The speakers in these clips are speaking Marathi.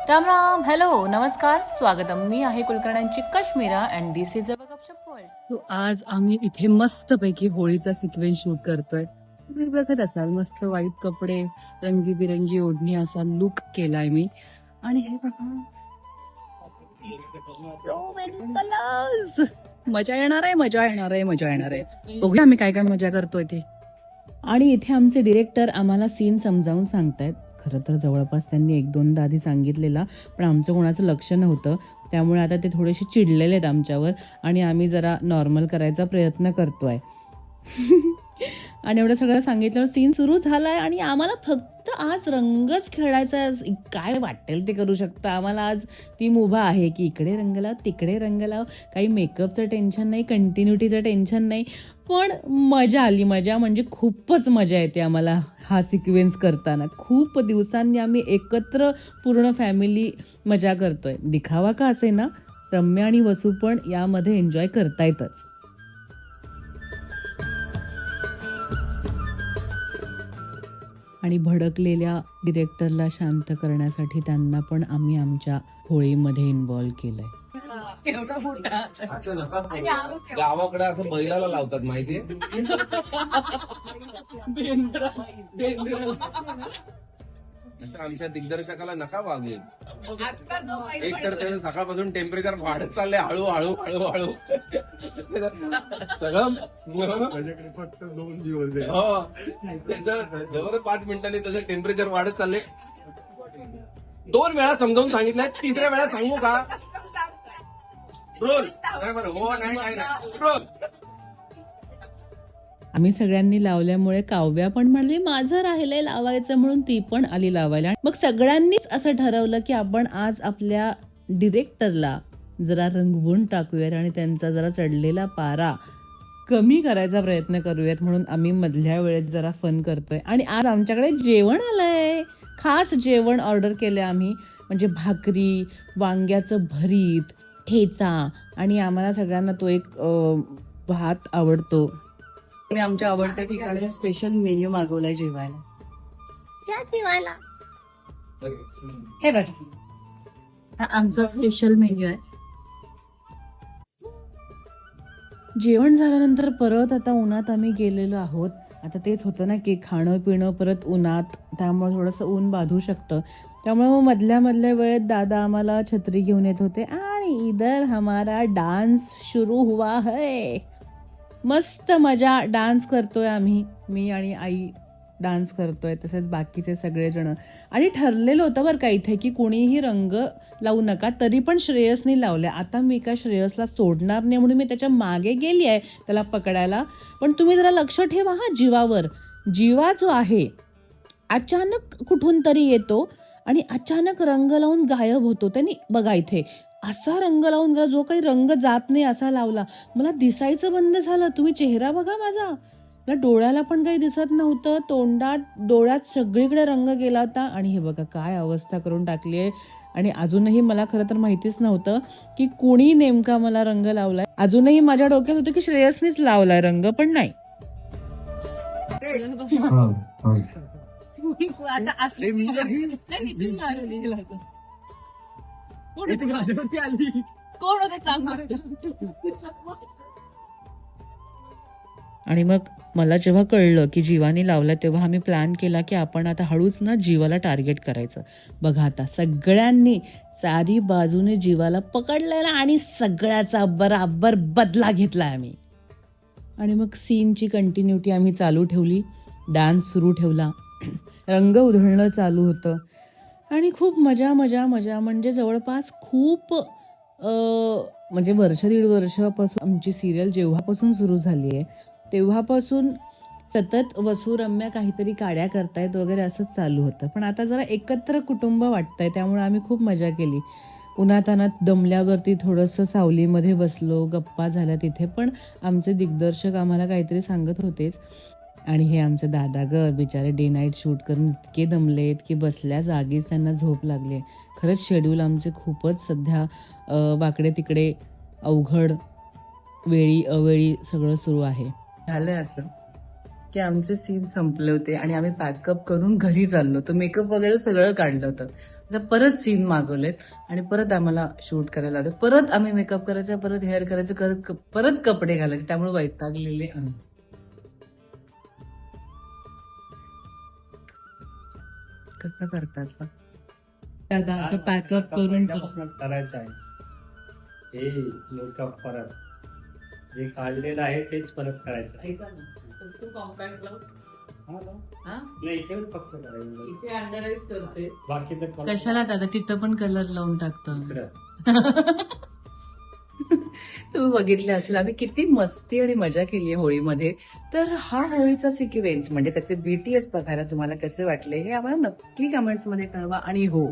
राम राम, हॅलो, नमस्कार, स्वागतम. मी आहे कुलकर्ण्यांची Kashmira and this is a Gupshup world. तो आज आम्ही इथे मस्तपैकी होळीचा सिक्वेन्स शूट करतोय. तुम्ही बघत असाल मस्त व्हाईट कपडे, रंगीबिरंगी ओढणी असा लुक केलाय मी. आणि हे बघा so many colors. मजा येणार आहे, मजा येणार आहे, मजा येणार आहे. बघूया आम्ही काय काय मजा करतोय ते. आणि इथे आमचे डिरेक्टर आम्हाला सीन समजावून सांगतायत. खरं तर जवळपास त्यांनी एक दोनदा आधी सांगितलेला, पण आमचं कोणाचं लक्ष नव्हतं. त्यामुळे आता ते थोडेसे चिडलेले आहेत आमच्यावर आणि आम्ही जरा नॉर्मल करायचा प्रयत्न करतोय. आणि एवढं सगळं सांगितल्यावर सीन सुरू झालाय आणि आम्हाला फक्त आज रंगच खेळायचा आहे. काय वाटेल ते करू शकता. आम्हाला आज ती मुभा आहे की इकडे रंग लाव, तिकडे रंग लाव. काही मेकअपचं टेन्शन नाही, कंटिन्युटीचं टेन्शन नाही. पण मजा आली. मजा म्हणजे खूपच मजा येते आम्हाला हा सिक्वेन्स करताना. खूप दिवसांनी आम्ही एकत्र पूर्ण फॅमिली मजा करतोय. दिखावा का असे ना, रम्या आणि वसू पण यामध्ये एन्जॉय करतायतच. आणि भडकलेल्या डिरेक्टरला शांत करण्यासाठी त्यांना पण आम्ही आमच्या होळीमध्ये इन्व्हॉल्व केलंय. गावाकडे असं बैलाला लावतात माहितीये. आमच्या दिग्दर्शकाला नका वागेल. एक तर त्याचं सकाळपासून टेम्परेचर वाढत चाललंय हळूहळू हळूहळू. सगळं माझ्याकडे फक्त 2 दिवस आहे. हो, त्याचं जवळ 5 मिनिटांनी त्याचं टेम्परेचर वाढत चाललंय. 2 वेळा समजावून सांगितलंय, 3ऱ्या वेळा सांगू का? रोल नाही बरं. हो नाही नाही रोल. आम्ही सगळ्यांनी लावल्यामुळे काव्या पण म्हणली माझं राहिलंय लावायचं, म्हणून ती पण आली लावायला. मग सगळ्यांनीच असं ठरवलं की आपण आज आपल्या डिरेक्टरला जरा रंगवून टाकूयात आणि त्यांचा जरा चढलेला पारा कमी करायचा प्रयत्न करूयात. म्हणून आम्ही मधल्या वेळेत जरा फन करतोय. आणि आज आमच्याकडे जेवण आलंय. खास जेवण ऑर्डर केलंय आम्ही. म्हणजे भाकरी, वांग्याचं भरीत, ठेचा आणि आम्हाला सगळ्यांना तो एक भात आवडतो. मी आमच्या आवडत्या ठिकाणी स्पेशल मेन्यू मागवलाय जेवायला. हे बघा, हा आमचा स्पेशल मेन्यू आहे. जेवण झाल्यानंतर परत आता उन्हात आम्ही गेलेलो आहोत. आता तेच होतं ना की खाणं पिणं परत उन्हात, त्यामुळे थोडंसं ऊन बाधू शकतं. त्यामुळे मग मधल्या वेळेत दादा आम्हाला छत्री घेऊन येत होते आणि इधर हमारा डान्स शुरू हुआ है. मस्त मजा डान्स करतोय आम्ही. मी आणि आई डान्स करतोय, तसेच बाकीचे सगळेजण. आणि ठरलेलं होतं बरं का इथे की कोणीही रंग लावू नका. तरी पण श्रेयसने लावले. आता मी काय श्रेयसला सोडणार नाही म्हणून मी त्याच्या मागे गेली आहे त्याला पकडायला. पण तुम्ही जरा लक्ष ठेवा हा जीवावर. जीवा जो आहे अचानक कुठून तरी येतो आणि अचानक रंग लावून गायब होतो. त्यांनी बघा इथे असा रंग लावून गेला, जो काही रंग जात नाही असा लावला. मला दिसायचं बंद झालं. तुम्ही चेहरा बघा माझा. मला डोळ्याला पण काही दिसत नव्हतं. तोंडात, डोळ्यात सगळीकडे रंग गेला होता. आणि हे बघा काय अवस्था करून टाकली आहे. आणि अजूनही मला खरं तर माहितीच नव्हतं की कोणी नेमका मला रंग लावलाय. अजूनही माझ्या डोक्यात होतं की श्रेयसनीच लावलाय रंग, पण नाही. आणि मग मला जेव्हा कळलं की जीवानी लावला, तेव्हा आम्ही प्लॅन केला की आपण आता हळूच ना जीवाला टार्गेट करायचं. बघा आता सगळ्यांनी चारी बाजूने जीवाला पकडलेला आणि सगळ्याचा बराबर बदला घेतला आम्ही. आणि मग सीनची कंटिन्युटी आम्ही चालू ठेवली. डान्स सुरू ठेवला. रंग उधळणं चालू होतं. आणि खूप मजा मजा मजा म्हणजे जवळपास खूप म्हणजे 1.5 वर्षापासून आमची सिरियल जेव्हापासून सुरू झाली आहे तेव्हापासून सतत वसू रम्या काहीतरी काड्या करतायत वगैरे असंच चालू होतं. पण आता जरा एकत्र कुटुंब वाटतंय, त्यामुळे आम्ही खूप मजा केली. उन्हातानात दमल्यावरती थोडंसं सावलीमध्ये बसलो, गप्पा झाल्या तिथे. पण आमचे दिग्दर्शक आम्हाला काहीतरी सांगत होतेच. आणि हे आमचे दादा ग बिचारे डे नाईट शूट करून इतके दमलेत की बसल्या जागीच त्यांना झोप लागली. खरंच शेड्यूल आमचे खूपच सध्या वाकडे तिकडे अवघड, वेळी अवेळी सगळं सुरू आहे. झालंय असं की आमचे सीन संपले होते आणि आम्ही पॅकअप करून घरी चाललो होतो. मेकअप वगैरे सगळं काढलं होतं. आता परत सीन मागवलेत आणि परत आम्हाला शूट करायला लावते. परत आम्ही मेकअप करायचा, परत हेअर करायचं, परत कपडे घालायचे. त्यामुळे वैतागलेले आम्ही. कसं करतात बा? दादा असं पॅकअप करून करायचं आहे. हे मेकअप परत जे काढलेलं आहे तेच परत करायचं आहे. नाही, इथे फक्त करायचं. बाकी तर color कशाला दादा तिथं पण कलर लावून टाकतो. इकडं. तुम्ही बघितलं असेल आम्ही किती मस्ती आणि मजा केली आहे होळीमध्ये. तर हा होळीचा सिक्वेन्स म्हणजे त्याचे BTS बघायला तुम्हाला कसे वाटले हे आम्हाला नक्की कमेंट्समध्ये कळवा. आणि हो,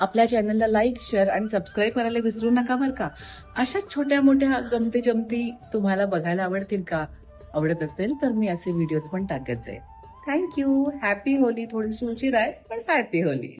आपल्या चॅनलला लाईक, शेअर आणि सबस्क्राईब करायला विसरू नका बरं का. अशा छोट्या मोठ्या गमती जमती तुम्हाला बघायला आवडतील का? आवडत असेल तर मी असे व्हिडिओज पण टाकत जाईल. थँक्यू. Happy Holy. थोडीशी उशीर आहे पण हॅपी होली.